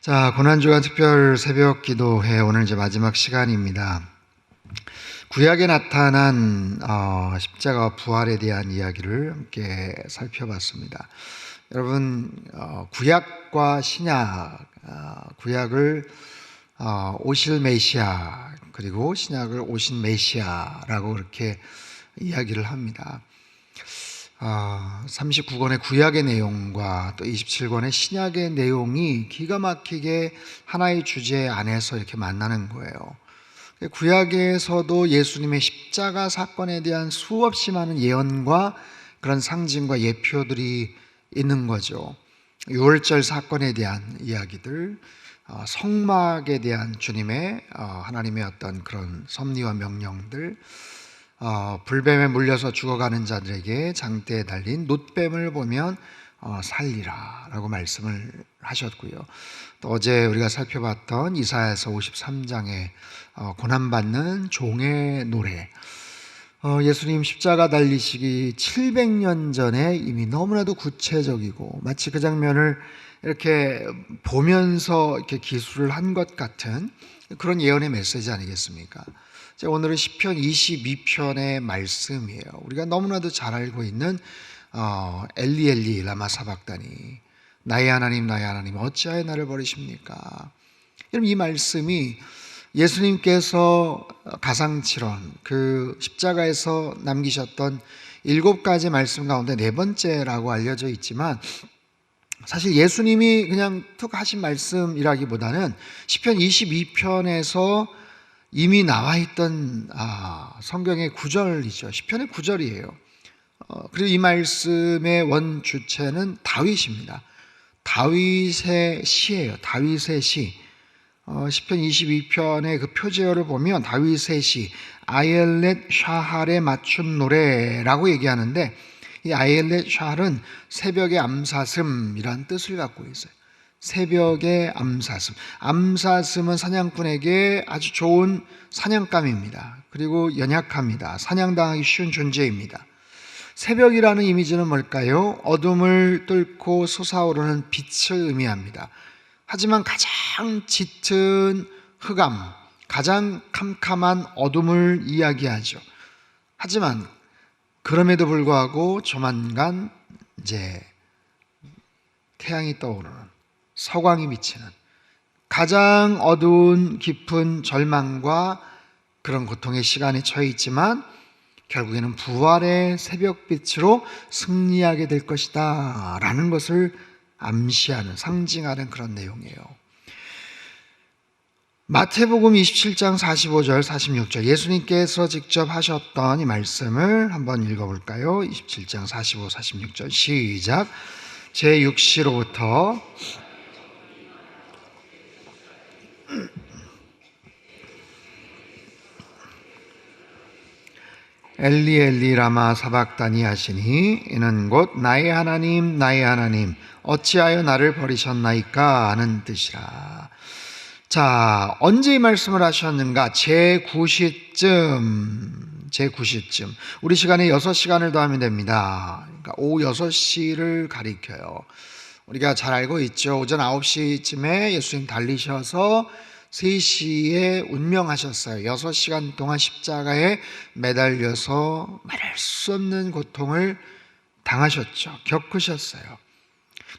자, 고난주간 특별 새벽 기도회 오늘 이제 마지막 시간입니다. 구약에 나타난 십자가 부활에 대한 이야기를 함께 살펴봤습니다. 여러분, 구약과 신약, 구약을 오실 메시아, 그리고 신약을 오신 메시아라고 그렇게 이야기를 합니다. 39권의 구약의 내용과 또 27권의 신약의 내용이 기가 막히게 하나의 주제 안에서 이렇게 만나는 거예요. 구약에서도 예수님의 십자가 사건에 대한 수없이 많은 예언과 그런 상징과 예표들이 있는 거죠. 유월절 사건에 대한 이야기들, 성막에 대한 주님의 하나님의 어떤 그런 섭리와 명령들, 불뱀에 물려서 죽어가는 자들에게 장대에 달린 놋뱀을 보면 살리라 라고 말씀을 하셨고요. 또 어제 우리가 살펴봤던 이사야서 53장의 고난받는 종의 노래, 예수님 십자가 달리시기 700년 전에 이미 너무나도 구체적이고 마치 그 장면을 이렇게 보면서 이렇게 기술을 한 것 같은 그런 예언의 메시지 아니겠습니까? 오늘은 시편 22편의 말씀이에요. 우리가 너무나도 잘 알고 있는 엘리 엘리 라마 사박다니, 나의 하나님 나의 하나님 어찌하여 나를 버리십니까? 이 말씀이 예수님께서 가상칠언, 그 십자가에서 남기셨던 7가지 말씀 가운데 4번째라고 알려져 있지만, 사실 예수님이 그냥 툭 하신 말씀이라기보다는 시편 22편에서 이미 나와 있던 성경의 구절이죠. 시편의 구절이에요. 그리고 이 말씀의 원 주체는 다윗입니다. 다윗의 시예요. 다윗의 시. 시편 22편의 그 표제어를 보면 다윗의 시, 아옐렛 샤할에 맞춘 노래라고 얘기하는데, 이 아옐렛 샤할은 새벽의 암사슴이란 뜻을 갖고 있어요. 새벽의 암사슴. 암사슴은 사냥꾼에게 아주 좋은 사냥감입니다. 그리고 연약합니다. 사냥당하기 쉬운 존재입니다. 새벽이라는 이미지는 뭘까요? 어둠을 뚫고 솟아오르는 빛을 의미합니다. 하지만 가장 짙은 흑암, 가장 캄캄한 어둠을 이야기하죠. 하지만 그럼에도 불구하고 조만간 이제 태양이 떠오르는, 서광이 비치는 가장 어두운 깊은 절망과 그런 고통의 시간에 처해 있지만 결국에는 부활의 새벽빛으로 승리하게 될 것이다 라는 것을 암시하는, 상징하는 그런 내용이에요. 마태복음 27장 45절 46절 예수님께서 직접 하셨던 이 말씀을 한번 읽어볼까요? 27장 45, 46절 시작. 제 육시로부터 엘리 엘리 라마 사박다니 하시니 이는 곧 나의 하나님 나의 하나님 어찌하여 나를 버리셨나이까 하는 뜻이라. 자, 언제 이 말씀을 하셨는가? 제9시쯤 우리 시간에 6시간을 더하면 됩니다. 그러니까 오후 6시를 가리켜요. 우리가 잘 알고 있죠. 오전 9시쯤에 예수님 달리셔서 3시에 운명하셨어요. 6시간 동안 십자가에 매달려서 말할 수 없는 고통을 당하셨죠. 겪으셨어요.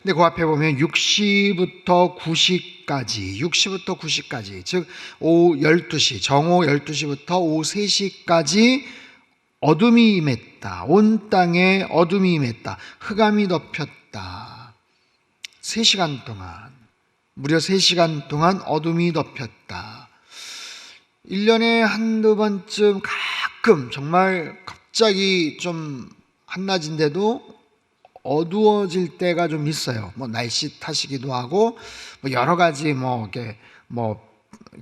근데 그 앞에 보면 6시부터 9시까지, 즉 오후 12시, 정오 12시부터 오후 3시까지 어둠이 임했다. 온 땅에 어둠이 임했다. 흑암이 덮였다. 3시간 동안, 무려 3시간 동안 어둠이 덮였다. 1년에 한두 번쯤 가끔 정말 갑자기 좀 한낮인데도 어두워질 때가 좀 있어요. 날씨 탓이기도 하고 여러 가지 이렇게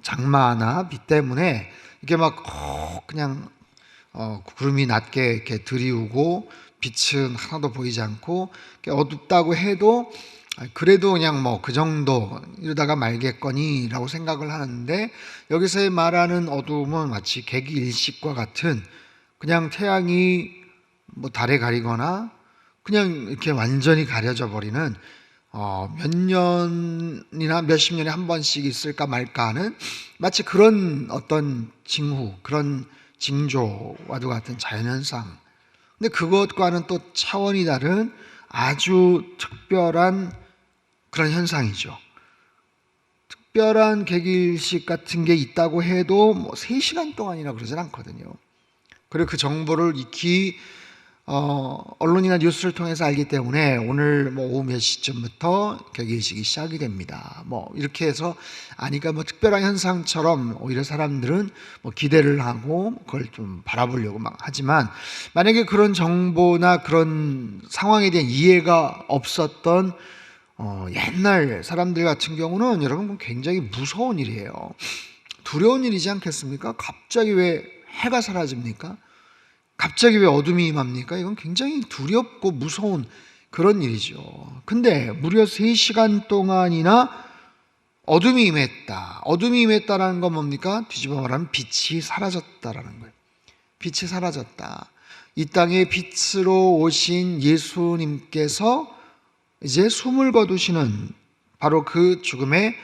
장마나 비 때문에 이게 그냥 구름이 낮게 이렇게 들이우고 빛은 하나도 보이지 않고 어둡다고 해도 그래도 그냥 그 정도 이러다가 말겠거니라고 생각을 하는데, 여기서의 말하는 어두움은 마치 개기일식과 같은, 그냥 태양이 달에 가리거나 그냥 이렇게 완전히 가려져 버리는 몇 년이나 몇십 년에 한 번씩 있을까 말까 하는 마치 그런 어떤 징후, 그런 징조와도 같은 자연현상. 근데 그것과는 또 차원이 다른 아주 특별한 그런 현상이죠. 특별한 개길식 같은 게 있다고 해도 뭐 3시간 동안이나 그러진 않거든요. 그리고 그 정보를 익히 언론이나 뉴스를 통해서 알기 때문에 오늘 뭐 오후 몇 시쯤부터 개길식이 시작이 됩니다. 뭐 이렇게 해서 아니까 뭐 특별한 현상처럼 오히려 사람들은 뭐 기대를 하고 그걸 좀 바라보려고 막 하지만, 만약에 그런 정보나 그런 상황에 대한 이해가 없었던 옛날 사람들 같은 경우는 여러분 굉장히 무서운 일이에요. 두려운 일이지 않겠습니까? 갑자기 왜 해가 사라집니까? 갑자기 왜 어둠이 임합니까? 이건 굉장히 두렵고 무서운 그런 일이죠. 근데 무려 3시간 동안이나 어둠이 임했다. 어둠이 임했다라는 건 뭡니까? 뒤집어 말하면 빛이 사라졌다라는 거예요. 빛이 사라졌다. 이 땅에 빛으로 오신 예수님께서 이제 숨을 거두시는 바로 그 죽음의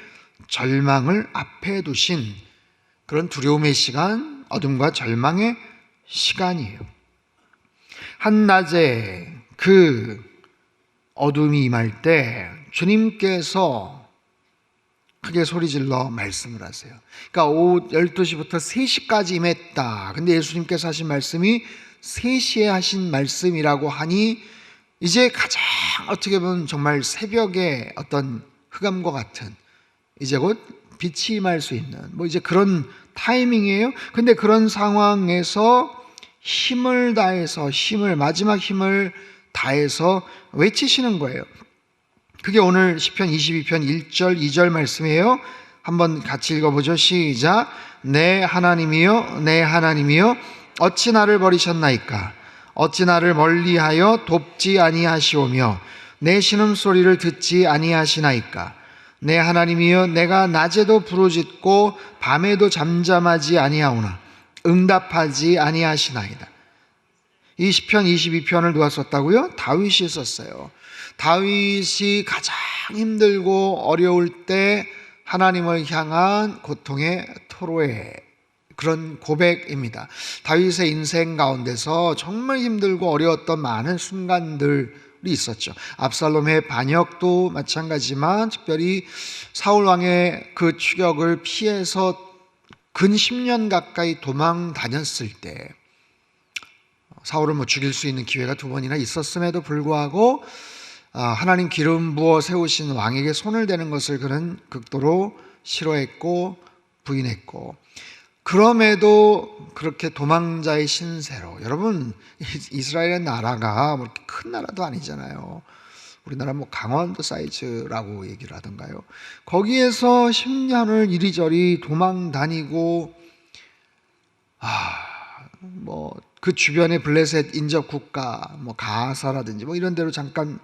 절망을 앞에 두신 그런 두려움의 시간, 어둠과 절망의 시간이에요. 한낮에 그 어둠이 임할 때 주님께서 크게 소리질러 말씀을 하세요. 그러니까 오후 12시부터 3시까지 임했다. 근데 예수님께서 하신 말씀이 3시에 하신 말씀이라고 하니 이제 가장 어떻게 보면 정말 새벽의 어떤 흑암과 같은, 이제 곧 빛이 임할 수 있는 뭐 이제 그런 타이밍이에요. 근데 그런 상황에서 힘을 다해서 마지막 힘을 다해서 외치시는 거예요. 그게 오늘 시편 22편 1절 2절 말씀이에요. 한번 같이 읽어보죠. 시작. 내 하나님이여 내 하나님이여 어찌 나를 버리셨나이까? 어찌 나를 멀리하여 돕지 아니하시오며 내 신음소리를 듣지 아니하시나이까? 내 하나님이여 내가 낮에도 부르짖고 밤에도 잠잠하지 아니하오나 응답하지 아니하시나이다. 이 시편 22편을 누가 썼다고요? 다윗이 썼어요. 다윗이 가장 힘들고 어려울 때 하나님을 향한 고통의 토로의 그런 고백입니다. 다윗의 인생 가운데서 정말 힘들고 어려웠던 많은 순간들이 있었죠. 압살롬의 반역도 마찬가지지만 특별히 사울 왕의 그 추격을 피해서 근 10년 가까이 도망 다녔을 때 사울을 뭐 죽일 수 있는 기회가 2번이나 있었음에도 불구하고 하나님 기름 부어 세우신 왕에게 손을 대는 것을 그는 극도로 싫어했고 부인했고, 그럼에도 그렇게 도망자의 신세로, 여러분 이스라엘의 나라가 뭐 이렇게 큰 나라도 아니잖아요. 우리나라 뭐 강원도 사이즈라고 얘기를 하던가요. 거기에서 10년을 이리저리 도망 다니고 뭐 그 주변의 블레셋 인접 국가 뭐 가사라든지 뭐 이런 데로 잠깐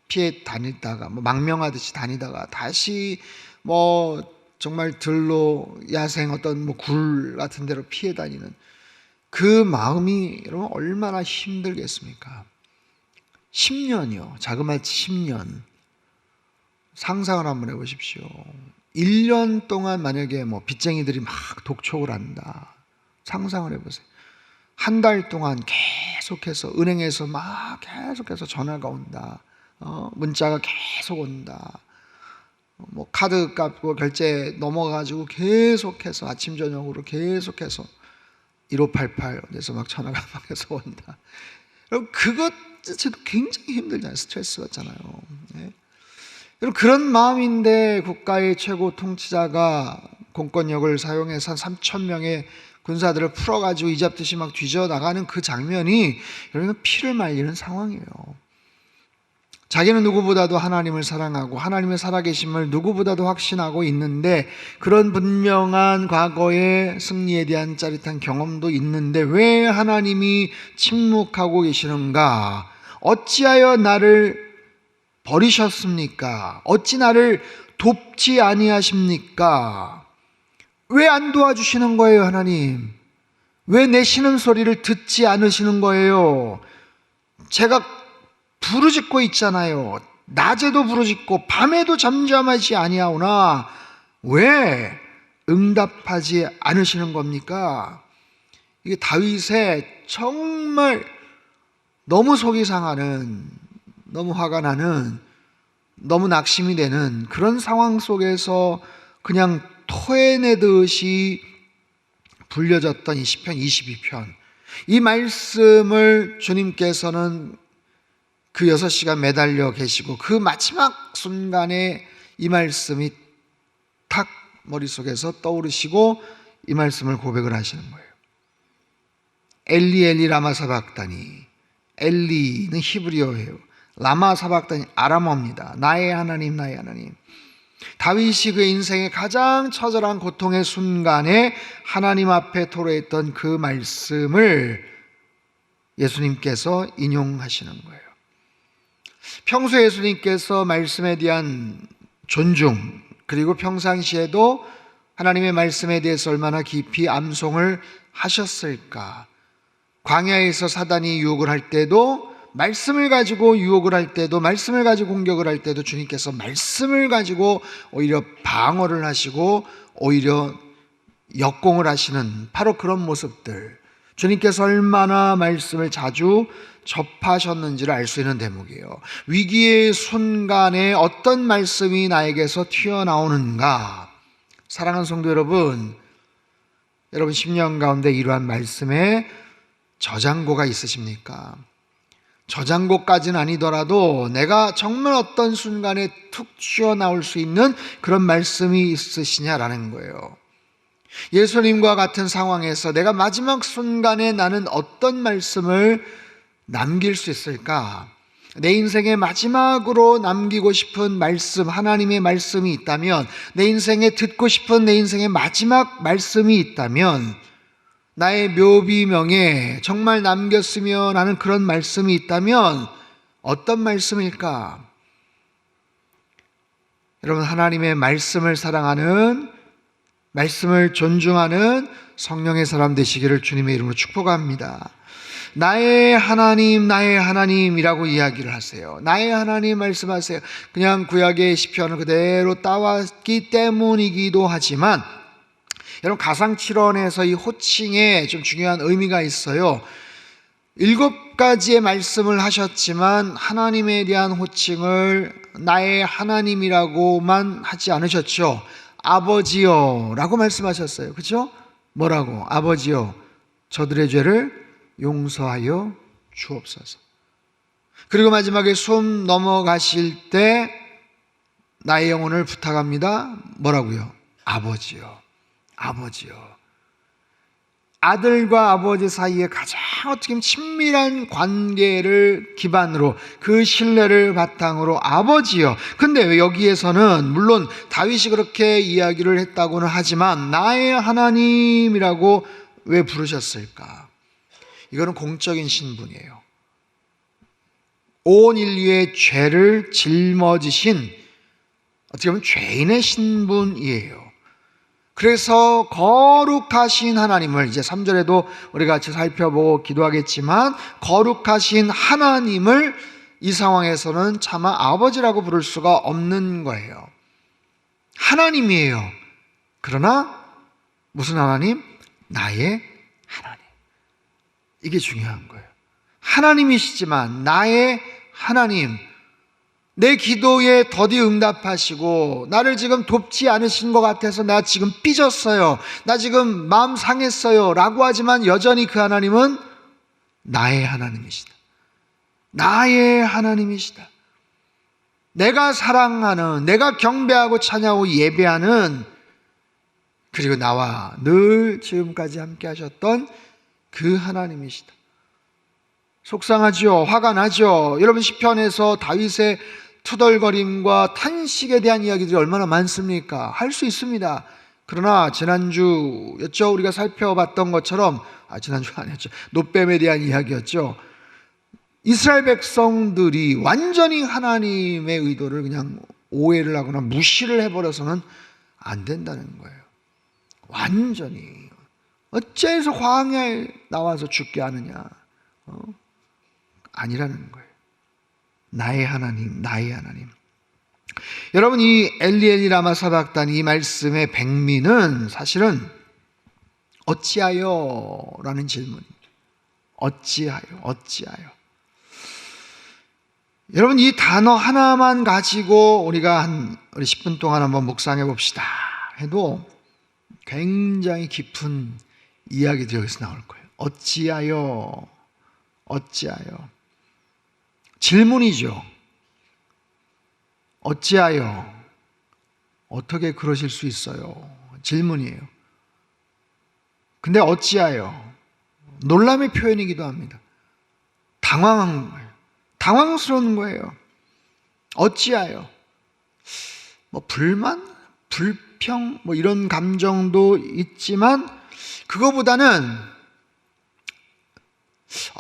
피해 다니다가 뭐 망명하듯이 다니다가 다시 뭐 정말 들로 야생 어떤 뭐 굴 같은 데로 피해 다니는 그 마음이 여러분 얼마나 힘들겠습니까? 10년이요. 자그마치 10년. 상상을 한번 해보십시오. 1년 동안 만약에 뭐 빚쟁이들이 막 독촉을 한다. 상상을 해보세요. 한 달 동안 계속해서 은행에서 막 계속해서 전화가 온다. 문자가 계속 온다. 뭐 카드 값 결제 넘어가지고 계속해서 아침 저녁으로 계속해서 1588 어디서 막 전화가 막 계속 온다. 여러분 그것 자체도 굉장히 힘들잖아요. 스트레스 같잖아요. 네. 여러분 그런 마음인데 국가의 최고 통치자가 공권력을 사용해서 한 3,000명의 군사들을 풀어가지고 이잡듯이 막 뒤져나가는 그 장면이 여러분 피를 말리는 상황이에요. 자기는 누구보다도 하나님을 사랑하고 하나님의 살아계심을 누구보다도 확신하고 있는데 그런 분명한 과거의 승리에 대한 짜릿한 경험도 있는데 왜 하나님이 침묵하고 계시는가? 어찌하여 나를 버리셨습니까? 어찌 나를 돕지 아니하십니까? 왜 안 도와주시는 거예요, 하나님? 왜 내 신음소리를 듣지 않으시는 거예요? 제가 부르짖고 있잖아요. 낮에도 부르짖고 밤에도 잠잠하지 아니하오나 왜 응답하지 않으시는 겁니까? 이게 다윗의 정말 너무 속이 상하는, 너무 화가 나는, 너무 낙심이 되는 그런 상황 속에서 그냥 토해내듯이 불려졌던 이 시편 22편, 이 말씀을 주님께서는 그 6시간 매달려 계시고 그 마지막 순간에 이 말씀이 탁 머릿속에서 떠오르시고 이 말씀을 고백을 하시는 거예요. 엘리 엘리 라마 사박다니. 엘리는 히브리어예요. 라마 사박다니 아람어입니다. 나의 하나님 나의 하나님. 다윗이 그 인생의 가장 처절한 고통의 순간에 하나님 앞에 토로했던 그 말씀을 예수님께서 인용하시는 거예요. 평소 예수님께서 말씀에 대한 존중, 그리고 평상시에도 하나님의 말씀에 대해서 얼마나 깊이 암송을 하셨을까. 광야에서 사단이 유혹을 할 때도, 말씀을 가지고 유혹을 할 때도, 말씀을 가지고 공격을 할 때도 주님께서 말씀을 가지고 오히려 방어를 하시고 오히려 역공을 하시는 바로 그런 모습들, 주님께서 얼마나 말씀을 자주 접하셨는지를 알 수 있는 대목이에요. 위기의 순간에 어떤 말씀이 나에게서 튀어나오는가. 사랑하는 성도 여러분, 여러분 10년 가운데 이러한 말씀에 저장고가 있으십니까? 저장고까지는 아니더라도 내가 정말 어떤 순간에 툭 튀어나올 수 있는 그런 말씀이 있으시냐라는 거예요. 예수님과 같은 상황에서 내가 마지막 순간에 나는 어떤 말씀을 남길 수 있을까? 내 인생의 마지막으로 남기고 싶은 말씀, 하나님의 말씀이 있다면, 내 인생에 듣고 싶은 내 인생의 마지막 말씀이 있다면, 나의 묘비명에 정말 남겼으면 하는 그런 말씀이 있다면 어떤 말씀일까? 여러분, 하나님의 말씀을 사랑하는, 말씀을 존중하는 성령의 사람 되시기를 주님의 이름으로 축복합니다. 나의 하나님, 나의 하나님이라고 이야기를 하세요. 나의 하나님 말씀하세요. 그냥 구약의 시편을 그대로 따왔기 때문이기도 하지만, 여러분 가상칠언에서 이 호칭에 좀 중요한 의미가 있어요. 7가지의 말씀을 하셨지만 하나님에 대한 호칭을 나의 하나님이라고만 하지 않으셨죠. 아버지여 라고 말씀하셨어요. 그렇죠? 뭐라고? 아버지여 저들의 죄를 용서하여 주옵소서. 그리고 마지막에 숨 넘어가실 때 나의 영혼을 부탁합니다. 뭐라고요? 아버지여. 아버지요. 아들과 아버지 사이에 가장 어떻게 보면 친밀한 관계를 기반으로, 그 신뢰를 바탕으로 아버지요. 근데 왜 여기에서는 물론 다윗이 그렇게 이야기를 했다고는 하지만 나의 하나님이라고 왜 부르셨을까? 이거는 공적인 신분이에요. 온 인류의 죄를 짊어지신 어떻게 보면 죄인의 신분이에요. 그래서 거룩하신 하나님을, 이제 3절에도 우리가 같이 살펴보고 기도하겠지만, 거룩하신 하나님을 이 상황에서는 차마 아버지라고 부를 수가 없는 거예요. 하나님이에요. 그러나 무슨 하나님? 나의 하나님. 이게 중요한 거예요. 하나님이시지만 나의 하나님, 내 기도에 더디 응답하시고 나를 지금 돕지 않으신 것 같아서 나 지금 삐졌어요, 나 지금 마음 상했어요 라고 하지만 여전히 그 하나님은 나의 하나님이시다. 나의 하나님이시다. 내가 사랑하는, 내가 경배하고 찬양하고 예배하는, 그리고 나와 늘 지금까지 함께 하셨던 그 하나님이시다. 속상하죠. 화가 나죠. 여러분 시편에서 다윗의 투덜거림과 탄식에 대한 이야기들이 얼마나 많습니까? 할 수 있습니다. 그러나 지난주였죠, 우리가 살펴봤던 것처럼, 지난주가 아니었죠, 놋뱀에 대한 이야기였죠. 이스라엘 백성들이 완전히 하나님의 의도를 그냥 오해를 하거나 무시를 해버려서는 안 된다는 거예요. 완전히. 어째서 광야에 나와서 죽게 하느냐? 아니라는 거예요. 나의 하나님, 나의 하나님. 여러분, 이 엘리 라마 사박단 이 말씀의 백미는 사실은 어찌하여? 라는 질문입니다. 어찌하여? 여러분, 이 단어 하나만 가지고 우리가 우리 10분 동안 한번 묵상해 봅시다 해도 굉장히 깊은 이야기들이 여기서 나올 거예요. 어찌하여? 질문이죠. 어찌하여? 어떻게 그러실 수 있어요? 질문이에요. 근데 어찌하여? 놀람의 표현이기도 합니다. 당황한 거예요. 당황스러운 거예요. 어찌하여? 불만? 불평? 이런 감정도 있지만 그거보다는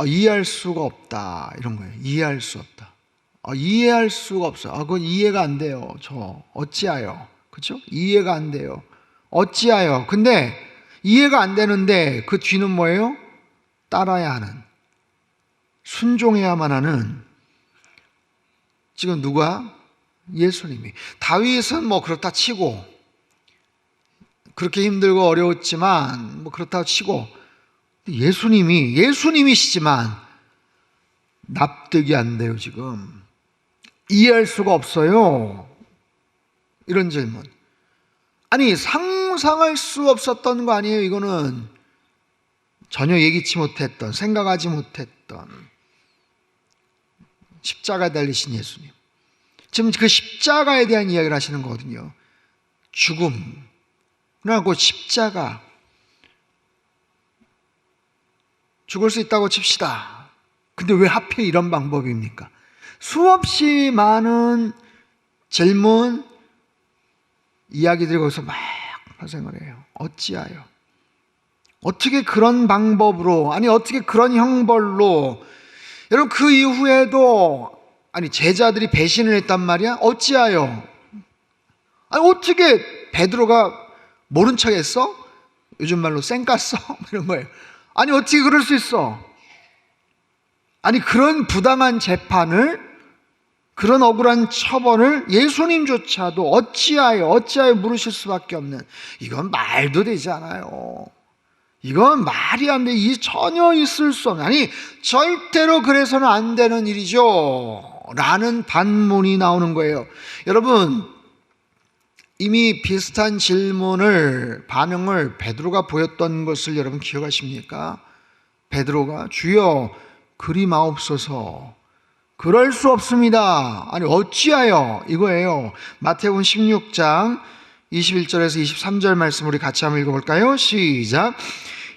이해할 수가 없다, 이런 거예요. 이해할 수 없다. 이해할 수가 없어요. 그건 이해가 안 돼요. 저 어찌하여? 그렇죠? 이해가 안 돼요. 어찌하여? 근데 이해가 안 되는데 그 뒤는 뭐예요? 따라야 하는, 순종해야만 하는. 지금 누가? 예수님이. 다윗은 그렇다 치고, 그렇게 힘들고 어려웠지만 그렇다고 치고, 예수님이시지만 납득이 안 돼요. 지금 이해할 수가 없어요. 이런 질문. 아니, 상상할 수 없었던 거 아니에요? 이거는 전혀 예기치 못했던, 생각하지 못했던 십자가에 달리신 예수님. 지금 그 십자가에 대한 이야기를 하시는 거거든요. 죽음, 그리고 십자가. 죽을 수 있다고 칩시다. 근데 왜 하필 이런 방법입니까? 수없이 많은 질문, 이야기들이 거기서 막 발생을 해요. 어찌하여? 어떻게 그런 방법으로, 어떻게 그런 형벌로. 여러분, 그 이후에도 제자들이 배신을 했단 말이야? 어찌하여? 어떻게 베드로가 모른 척 했어? 요즘 말로 쌩깠어? 이런 거예요. 어떻게 그럴 수 있어? 그런 부당한 재판을, 그런 억울한 처벌을 예수님조차도 어찌하여 물으실 수밖에 없는, 이건 말도 되지 않아요. 이건 말이 안 돼. 전혀 있을 수 없는, 절대로 그래서는 안 되는 일이죠 라는 반문이 나오는 거예요. 여러분, 이미 비슷한 반응을 베드로가 보였던 것을 여러분 기억하십니까? 베드로가 주여 그리 마옵소서. 그럴 수 없습니다. 어찌하여? 이거예요. 마태복음 16장 21절에서 23절 말씀 우리 같이 한번 읽어볼까요? 시작.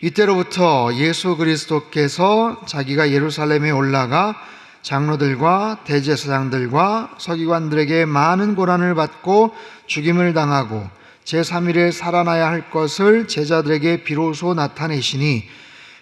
이때로부터 예수 그리스도께서 자기가 예루살렘에 올라가 장로들과 대제사장들과 서기관들에게 많은 고난을 받고 죽임을 당하고 제3일에 살아나야 할 것을 제자들에게 비로소 나타내시니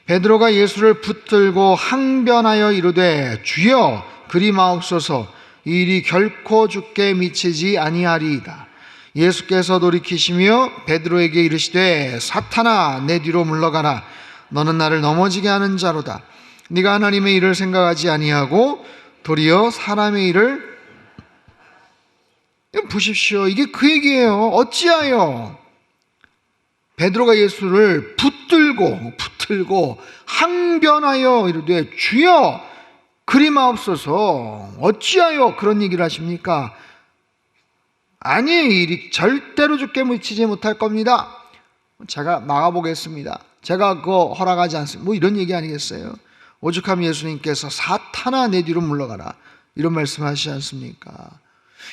베드로가 예수를 붙들고 항변하여 이르되 주여 그리 마옵소서. 이 일이 결코 주께 미치지 아니하리이다. 예수께서 돌이키시며 베드로에게 이르시되 사탄아 내 뒤로 물러가라. 너는 나를 넘어지게 하는 자로다. 네가 하나님의 일을 생각하지 아니하고 도리어 사람의 일을. 보십시오. 이게 그 얘기예요. 어찌하여? 베드로가 예수를 붙들고 항변하여 이르되 주여 그리 마옵소서. 어찌하여 그런 얘기를 하십니까? 아니, 일이 절대로 주께 미치지 못할 겁니다. 제가 막아보겠습니다. 제가 그거 허락하지 않습니다. 이런 얘기 아니겠어요? 오죽하면 예수님께서 사탄아 내 뒤로 물러가라 이런 말씀하시지 않습니까?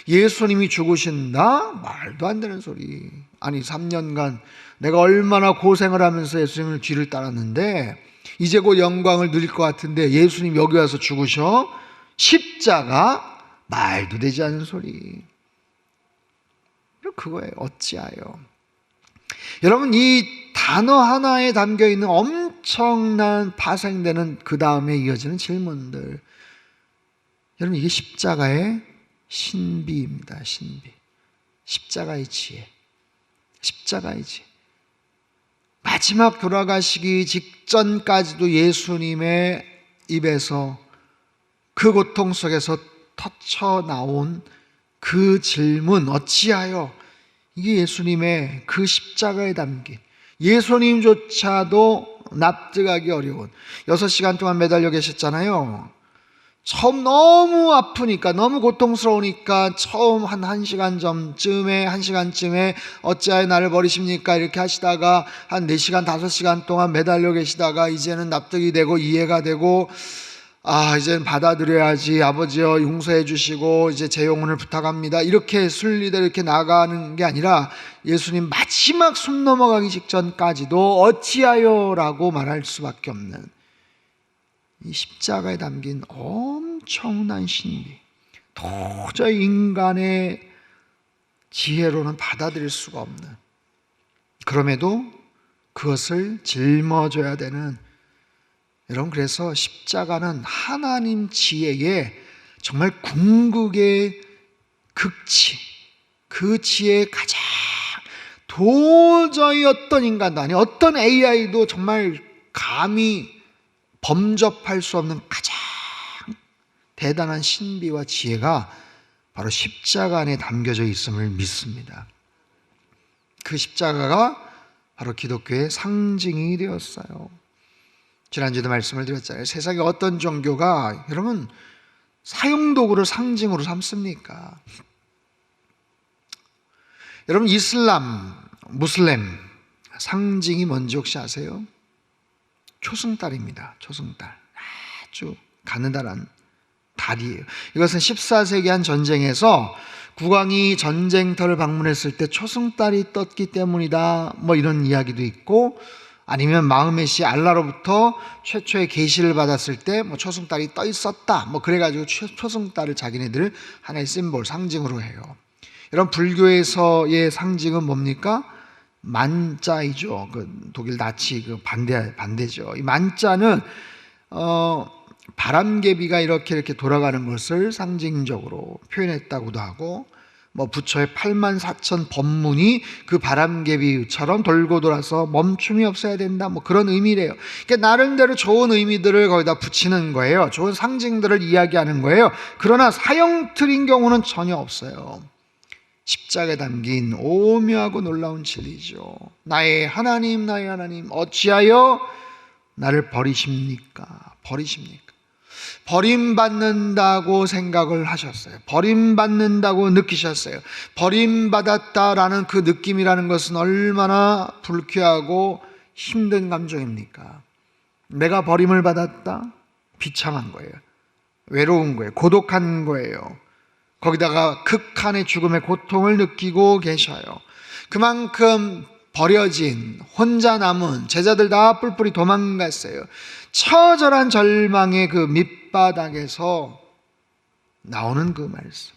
예수님이 죽으신다? 말도 안 되는 소리. 3년간 내가 얼마나 고생을 하면서 예수님을 뒤를 따랐는데 이제 곧 영광을 누릴 것 같은데 예수님 여기 와서 죽으셔? 십자가? 말도 되지 않는 소리. 그거예요. 어찌하여? 여러분, 이 단어 하나에 담겨있는 엄청난 파생되는 그 다음에 이어지는 질문들, 여러분, 이게 십자가의 신비입니다. 신비. 십자가의 지혜. 십자가의 지혜. 마지막 돌아가시기 직전까지도 예수님의 입에서 그 고통 속에서 터쳐 나온 그 질문, 어찌하여, 이게 예수님의 그 십자가에 담긴, 예수님조차도 납득하기 어려운 6시간 동안 매달려 계셨잖아요. 처음 너무 아프니까, 너무 고통스러우니까 처음 한 1시간 전쯤에, 1시간쯤에 어찌하여 나를 버리십니까? 이렇게 하시다가 한 4시간, 5시간 동안 매달려 계시다가 이제는 납득이 되고 이해가 되고, 이제는 받아들여야지, 아버지여 용서해 주시고 이제 제 영혼을 부탁합니다, 이렇게 순리대로 이렇게 나가는 게 아니라 예수님 마지막 숨 넘어가기 직전까지도 어찌하여 라고 말할 수밖에 없는 이 십자가에 담긴 엄청난 신비, 도저히 인간의 지혜로는 받아들일 수가 없는, 그럼에도 그것을 짊어져야 되는, 여러분, 그래서 십자가는 하나님 지혜의 정말 궁극의 극치, 그 지혜의 가장, 도저히 어떤 인간도 아니, 어떤 AI도 정말 감히 범접할 수 없는 가장 대단한 신비와 지혜가 바로 십자가 안에 담겨져 있음을 믿습니다. 그 십자가가 바로 기독교의 상징이 되었어요. 지난주에도 말씀을 드렸잖아요. 세상에 어떤 종교가 여러분 사형도구를 상징으로 삼습니까? 여러분, 이슬람, 무슬림 상징이 뭔지 혹시 아세요? 초승달입니다. 초승달, 아주 가느다란 달이에요. 이것은 14세기 한 전쟁에서 국왕이 전쟁터를 방문했을 때 초승달이 떴기 때문이다, 뭐 이런 이야기도 있고, 아니면 마흐멧이 알라로부터 최초의 계시를 받았을 때 뭐 초승달이 떠 있었다, 뭐 그래가지고 초승달을 자기네들 하나의 심볼, 상징으로 해요. 이런 불교에서의 상징은 뭡니까? 만자이죠. 그 독일 나치 그 반대죠. 이 만자는 바람개비가 이렇게 돌아가는 것을 상징적으로 표현했다고도 하고, 뭐 부처의 84,000 법문이 그 바람개비처럼 돌고 돌아서 멈춤이 없어야 된다, 뭐 그런 의미래요. 그러니까 나름대로 좋은 의미들을 거기다 붙이는 거예요. 좋은 상징들을 이야기하는 거예요. 그러나 사형틀인 경우는 전혀 없어요. 십자가에 담긴 오묘하고 놀라운 진리죠. 나의 하나님, 나의 하나님, 어찌하여 나를 버리십니까? 버리십니까? 버림받는다고 생각을 하셨어요. 버림받는다고 느끼셨어요. 버림받았다라는 그 느낌이라는 것은 얼마나 불쾌하고 힘든 감정입니까? 내가 버림을 받았다? 비참한 거예요. 외로운 거예요. 고독한 거예요. 거기다가 극한의 죽음의 고통을 느끼고 계셔요. 그만큼 버려진, 혼자 남은 제자들 다 뿔뿔이 도망갔어요. 처절한 절망의 그 밑바닥에서 나오는 그 말씀,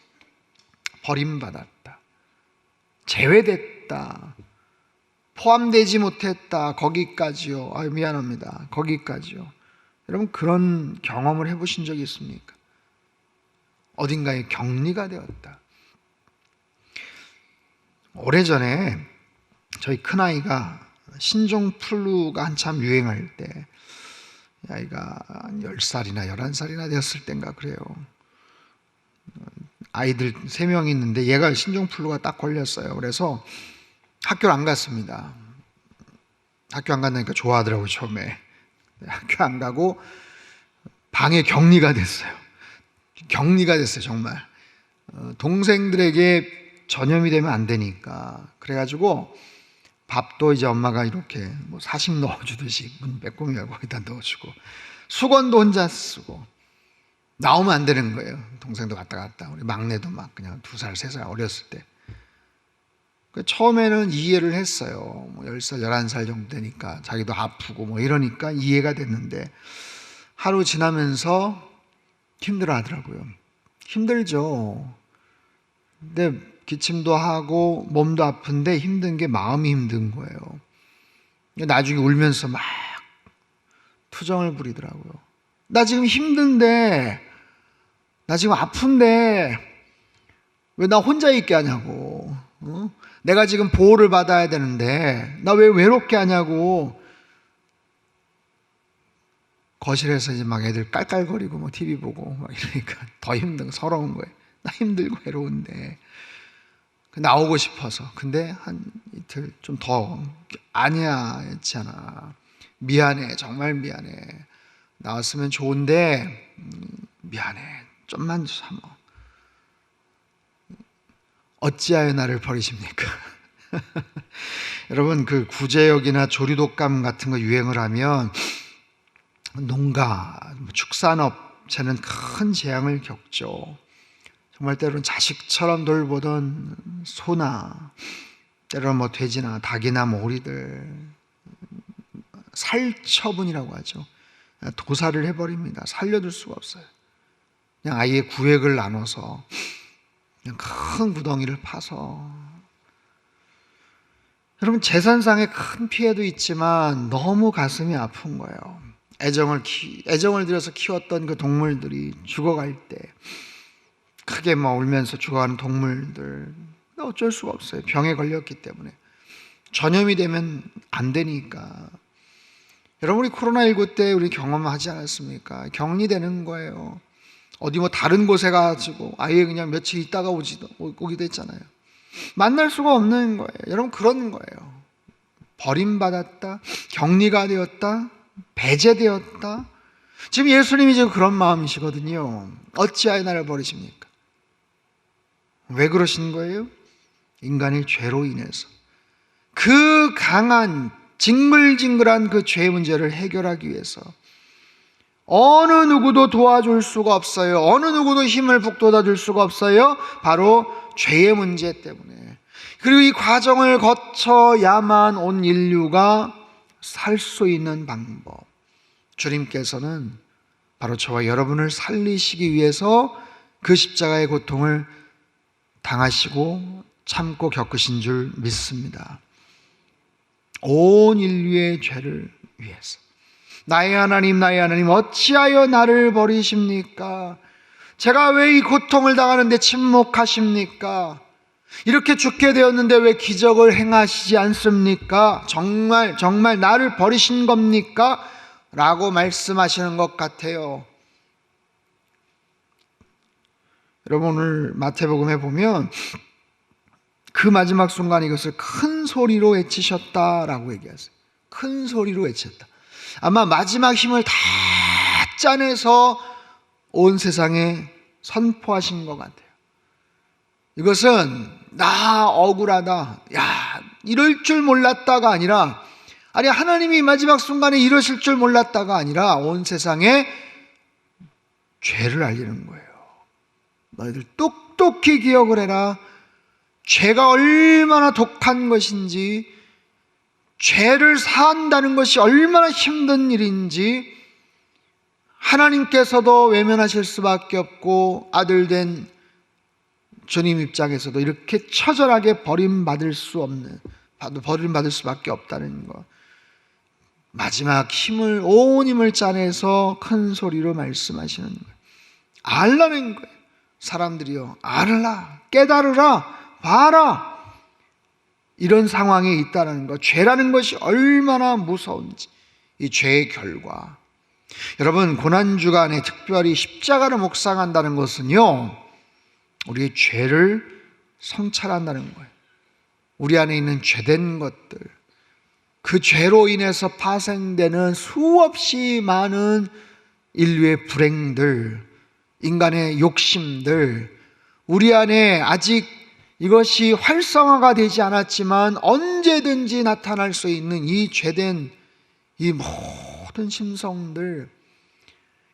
버림받았다, 제외됐다, 포함되지 못했다, 거기까지요. 미안합니다, 거기까지요. 여러분, 그런 경험을 해보신 적이 있습니까? 어딘가에 격리가 되었다. 오래전에 저희 큰아이가 신종플루가 한참 유행할 때, 아이가 10살이나 11살이나 되었을 땐가 그래요. 아이들 3명이 있는데 얘가 신종플루가 딱 걸렸어요. 그래서 학교를 안 갔습니다. 학교 안 간다니까 좋아하더라고요, 처음에. 학교 안 가고 방에 격리가 됐어요. 격리가 됐어요, 정말. 동생들에게 전염이 되면 안 되니까. 그래가지고 밥도 이제 엄마가 이렇게 뭐 사식 넣어주듯이 문 빼꼼히 열고 거기다 넣어주고, 수건도 혼자 쓰고, 나오면 안 되는 거예요. 동생도 갔다 갔다. 우리 막내도 막 그냥 2살, 3살 어렸을 때. 처음에는 이해를 했어요. 뭐 10살, 11살 정도 되니까 자기도 아프고 뭐 이러니까 이해가 됐는데, 하루 지나면서 힘들어 하더라고요. 힘들죠. 근데 기침도 하고 몸도 아픈데 힘든 게 마음이 힘든 거예요. 나중에 울면서 막 투정을 부리더라고요. 나 지금 힘든데, 나 지금 아픈데 왜 나 혼자 있게 하냐고. 내가 지금 보호를 받아야 되는데 나 왜 외롭게 하냐고. 거실에서 이제 막 애들 깔깔거리고 뭐 TV 보고 막 이러니까 더 힘든 서러운 거예요. 나 힘들고 외로운데 나오고 싶어서. 근데 한 이틀 좀 더 아니야 했잖아. 미안해, 정말 미안해. 나왔으면 좋은데 미안해. 좀만 참아. 어찌하여 나를 버리십니까? 여러분, 그 구제역이나 조류독감 같은 거 유행을 하면 농가, 축산업체는 큰 재앙을 겪죠. 정말 때로는 자식처럼 돌보던 소나, 때로는 뭐 돼지나 닭이나 뭐 오리들, 살처분이라고 하죠. 도살을 해버립니다. 살려둘 수가 없어요. 그냥 아예 구획을 나눠서 그냥 큰 구덩이를 파서. 여러분, 재산상의 큰 피해도 있지만 너무 가슴이 아픈 거예요. 애정을 들여서 키웠던 그 동물들이 죽어갈 때 크게 막 울면서 죽어가는 동물들, 어쩔 수가 없어요. 병에 걸렸기 때문에. 전염이 되면 안 되니까. 여러분, 우리 코로나19 때 우리 경험하지 않았습니까? 격리되는 거예요. 어디 뭐 다른 곳에 가지고 아예 그냥 며칠 있다가 오기도 했잖아요. 만날 수가 없는 거예요. 여러분, 그런 거예요. 버림받았다, 격리가 되었다, 배제되었다. 지금 예수님이 지금 그런 마음이시거든요. 어찌하여 나를 버리십니까? 왜 그러신 거예요? 인간의 죄로 인해서 그 강한 징글징글한 그 죄 문제를 해결하기 위해서 어느 누구도 도와줄 수가 없어요. 어느 누구도 힘을 북돋아 줄 수가 없어요. 바로 죄의 문제 때문에. 그리고 이 과정을 거쳐야만 온 인류가 살 수 있는 방법, 주님께서는 바로 저와 여러분을 살리시기 위해서 그 십자가의 고통을 당하시고 참고 겪으신 줄 믿습니다. 온 인류의 죄를 위해서. 나의 하나님 어찌하여 나를 버리십니까? 제가 왜 이 고통을 당하는데 침묵하십니까? 이렇게 죽게 되었는데 왜 기적을 행하시지 않습니까? 정말 나를 버리신 겁니까? 라고 말씀하시는 것 같아요. 여러분, 오늘 마태복음에 보면 그 마지막 순간 이것을 큰 소리로 외치셨다라고 얘기하세요. 큰 소리로 외쳤다. 아마 마지막 힘을 다 짜내서 온 세상에 선포하신 것 같아요. 이것은 나 억울하다, 야 이럴 줄 몰랐다가 아니라, 아니 하나님이 마지막 순간에 이러실 줄 몰랐다가 아니라 온 세상에 죄를 알리는 거예요. 너희들 똑똑히 기억을 해라. 죄가 얼마나 독한 것인지, 죄를 사한다는 것이 얼마나 힘든 일인지 하나님께서도 외면하실 수밖에 없고 아들된 주님 입장에서도 이렇게 처절하게 버림받을 수밖에 없다는 것. 마지막 온 힘을 짜내서 큰 소리로 말씀하시는 거예요. 알라는 거예요. 사람들이요, 알라, 깨달으라, 봐라. 이런 상황에 있다는 것, 죄라는 것이 얼마나 무서운지, 이 죄의 결과. 여러분, 고난주간에 특별히 십자가를 묵상한다는 것은요, 우리의 죄를 성찰한다는 거예요. 우리 안에 있는 죄된 것들, 그 죄로 인해서 파생되는 수없이 많은 인류의 불행들, 인간의 욕심들, 우리 안에 아직 이것이 활성화가 되지 않았지만 언제든지 나타날 수 있는 이 죄된 이 모든 심성들,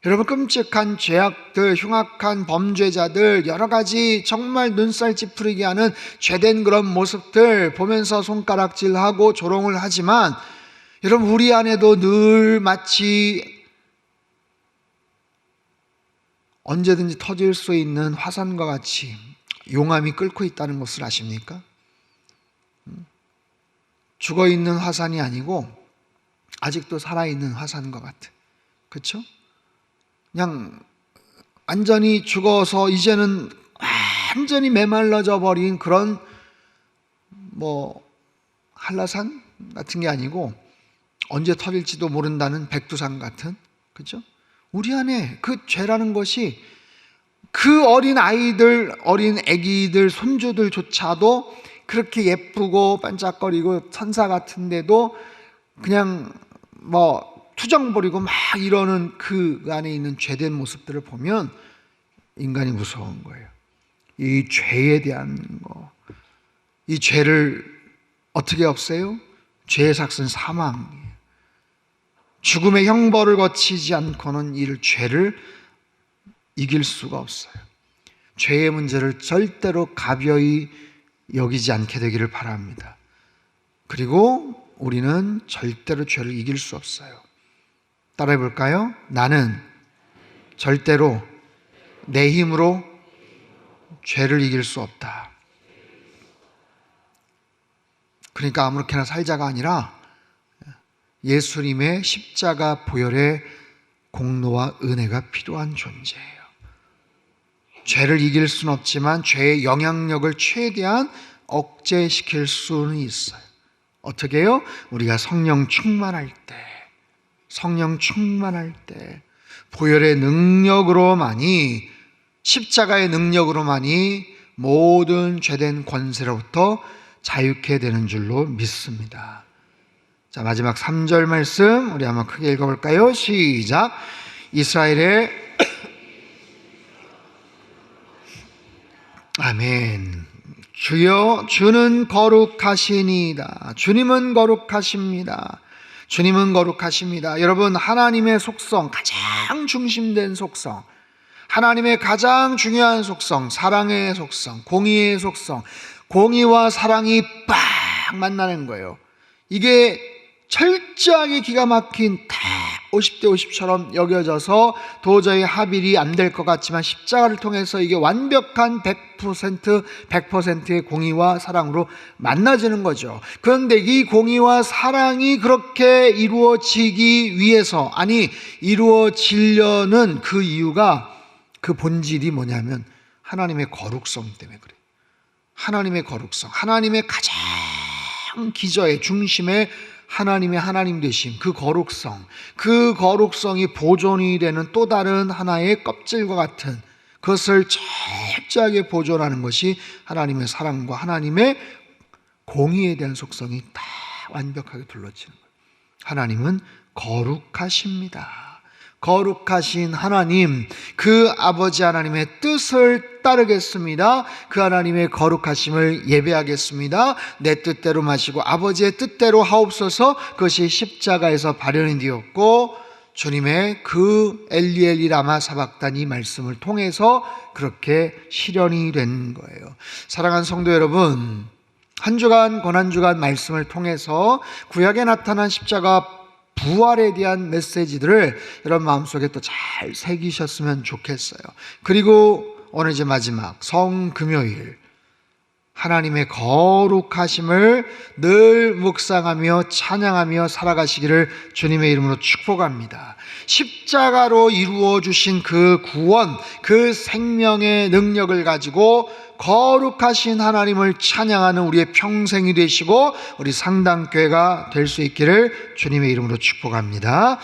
여러분, 끔찍한 죄악들, 흉악한 범죄자들, 여러 가지 정말 눈살 찌푸리게 하는 죄된 그런 모습들 보면서 손가락질하고 조롱을 하지만, 여러분, 우리 안에도 늘 마치 언제든지 터질 수 있는 화산과 같이 용암이 끓고 있다는 것을 아십니까? 죽어있는 화산이 아니고 아직도 살아있는 화산과 같은, 그렇죠? 그냥 완전히 죽어서 이제는 완전히 메말라져 버린 그런 한라산 같은 게 아니고 언제 터질지도 모른다는 백두산 같은 그죠? 우리 안에 그 죄라는 것이 그 어린 아이들, 어린 아기들, 손주들조차도 그렇게 예쁘고 반짝거리고 천사 같은데도 그냥 뭐 투정 부리고 막 이러는 그 안에 있는 죄된 모습들을 보면 인간이 무서운 거예요. 이 죄에 대한 거, 이 죄를 어떻게 없애요? 죄의 삭은 사망이에요. 죽음의 형벌을 거치지 않고는 이 죄를 이길 수가 없어요. 죄의 문제를 절대로 가벼이 여기지 않게 되기를 바랍니다. 그리고 우리는 절대로 죄를 이길 수 없어요. 따라해 볼까요? 나는 절대로 내 힘으로 죄를 이길 수 없다. 그러니까 아무렇게나 살자가 아니라 예수님의 십자가 보혈의 공로와 은혜가 필요한 존재예요. 죄를 이길 수는 없지만 죄의 영향력을 최대한 억제시킬 수는 있어요. 어떻게 해요? 우리가 성령 충만할 때 보혈의 능력으로만이, 십자가의 능력으로만이 모든 죄된 권세로부터 자유케 되는 줄로 믿습니다. 자, 마지막 3절 말씀 우리 한번 크게 읽어볼까요? 시작. 이스라엘의 아멘. 주여, 주는 거룩하시니이다. 주님은 거룩하십니다. 주님은 거룩하십니다. 여러분, 하나님의 속성, 가장 중심된 속성, 하나님의 가장 중요한 속성, 사랑의 속성, 공의의 속성, 공의와 사랑이 빡 만나는 거예요. 이게 철저하게 기가 막힌 다 50대 50처럼 여겨져서 도저히 합일이 안 될 것 같지만 십자가를 통해서 이게 완벽한 100%의 공의와 사랑으로 만나지는 거죠. 그런데 이 공의와 사랑이 그렇게 이루어지기 위해서, 아니 이루어지려는 그 이유가, 그 본질이 뭐냐면 하나님의 거룩성 때문에 그래요. 하나님의 거룩성, 하나님의 가장 기저의 중심에 하나님의 하나님 되심, 그 거룩성, 그 거룩성이 보존이 되는 또 다른 하나의 껍질과 같은 그것을 철저하게 보존하는 것이 하나님의 사랑과 하나님의 공의에 대한 속성이 다 완벽하게 둘러치는 거예요. 하나님은 거룩하십니다. 거룩하신 하나님, 그 아버지 하나님의 뜻을 따르겠습니다. 그 하나님의 거룩하심을 예배하겠습니다. 내 뜻대로 마시고 아버지의 뜻대로 하옵소서. 그것이 십자가에서 발현이 되었고, 주님의 그 엘리 라마 사박다니 말씀을 통해서 그렇게 실현이 된 거예요. 사랑하는 성도 여러분, 한 주간 고난주간 말씀을 통해서 구약에 나타난 십자가 부활에 대한 메시지들을 여러분 마음속에 또 잘 새기셨으면 좋겠어요. 그리고 오늘 이제 마지막 성금요일, 하나님의 거룩하심을 늘 묵상하며 찬양하며 살아가시기를 주님의 이름으로 축복합니다. 십자가로 이루어 주신 그 구원, 그 생명의 능력을 가지고 거룩하신 하나님을 찬양하는 우리의 평생이 되시고 우리 상당교회가 될 수 있기를 주님의 이름으로 축복합니다.